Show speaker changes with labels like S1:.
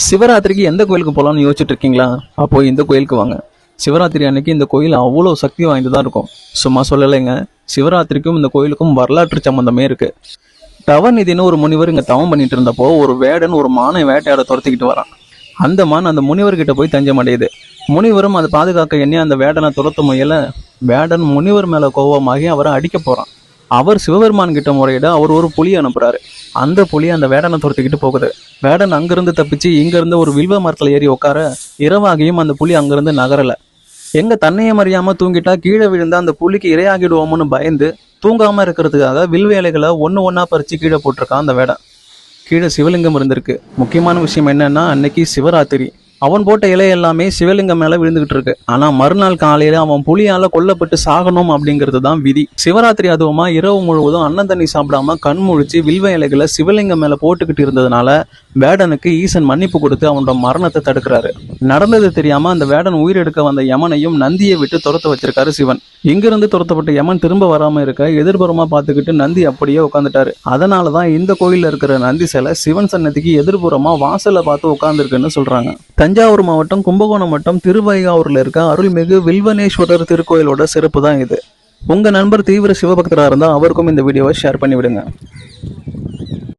S1: சிவராத்திரிக்கு எந்த கோயிலுக்கு போகலாம்னு யோசிச்சுட்டு இருக்கீங்களா? அப்போ இந்த கோயிலுக்கு வாங்க. சிவராத்திரி அன்னைக்கு இந்த கோயில் அவ்வளோ சக்தி வாய்ந்ததாக இருக்கும். சும்மா சொல்லலைங்க, சிவராத்திரிக்கும் இந்த கோயிலுக்கும் வரலாற்று சம்பந்தமே இருக்கு. தவநிதினு ஒரு முனிவர் இங்கே தவம் பண்ணிட்டு இருந்தப்போ ஒரு வேடன் ஒரு மானை வேட்டையாட துரத்திக்கிட்டு வரான். அந்த மான் அந்த முனிவர்கிட்ட போய் தஞ்சம் அடையுது. முனிவரும் அதை பாதுகாக்க எண்ணி அந்த வேடனை துரத்த முயல வேடன் முனிவர் மேல கோபமாகி அவரை அடிக்க போறான். அவர் சிவபெருமான் கிட்ட முறையிட அவர் ஒரு புலி அனுப்புறாரு. அந்த புலி அந்த வேடனை துரத்திக்கிட்டு போகுது. வேடன் அங்கிருந்து தப்பிச்சு இங்கிருந்து ஒரு வில்வ மரத்துல ஏறி உட்கார இரவாகியும் அந்த புலி அங்கிருந்து நகரல. எங்க தன்னையும் அறியாம தூங்கிட்டா கீழே விழுந்தா அந்த புலிக்கு இரையாகிடுவோம்னு பயந்து தூங்காம இருக்கிறதுக்காக வில்வ இலைகளை ஒன்னா பறிச்சு கீழே போட்டிருக்கான் அந்த வேடன். கீழே சிவலிங்கம் இருந்திருக்கு. முக்கியமான விஷயம் என்னன்னா, அன்னைக்கு சிவராத்திரி. அவன் போட்ட இலை எல்லாமே சிவலிங்கம் மேல விழுந்துகிட்டு இருக்கு. ஆனா மறுநாள் காலையில அவன் புலியால கொல்லப்பட்டு சாகணும் அப்படிங்கிறது தான் விதி. சிவராத்திரி அதுவுமா இரவு முழுவதும் அன்னம் தண்ணி சாப்பிடாம கண் முழிச்சு வில்வ இலைகளை சிவலிங்கம் மேல போட்டுக்கிட்டு இருந்ததுனால வேடனுக்கு ஈசன் மன்னிப்பு கொடுத்து அவனோட மரணத்தை தடுக்கிறாரு. நடந்தது தெரியாம அந்த வேடன் உயிரெடுக்க வந்த யமனையும் நந்தியை விட்டு துரத்த வச்சிருக்காரு சிவன். இங்கிருந்து துரத்தப்பட்ட யமன் திரும்ப வராம இருக்க எதிர்புறமா பார்த்துக்கிட்டு நந்தி அப்படியே உட்காந்துட்டாரு. அதனாலதான் இந்த கோயில்ல இருக்கிற நந்தி சிலை சிவன் சன்னதிக்கு எதிர்புறமா வாசலை பார்த்து உட்கார்ந்துருக்குன்னு சொல்றாங்க. தஞ்சாவூர் மாவட்டம் கும்பகோணம் வட்டம் திருவைகாவூர்ல இருக்க அருள்மிகு வில்வனேஸ்வரர் திருக்கோயிலோட சிறப்பு தான் இது. உங்க நண்பர் தீவிர சிவபக்தரா இருந்தா அவருக்கும் இந்த வீடியோவை ஷேர் பண்ணி விடுங்க.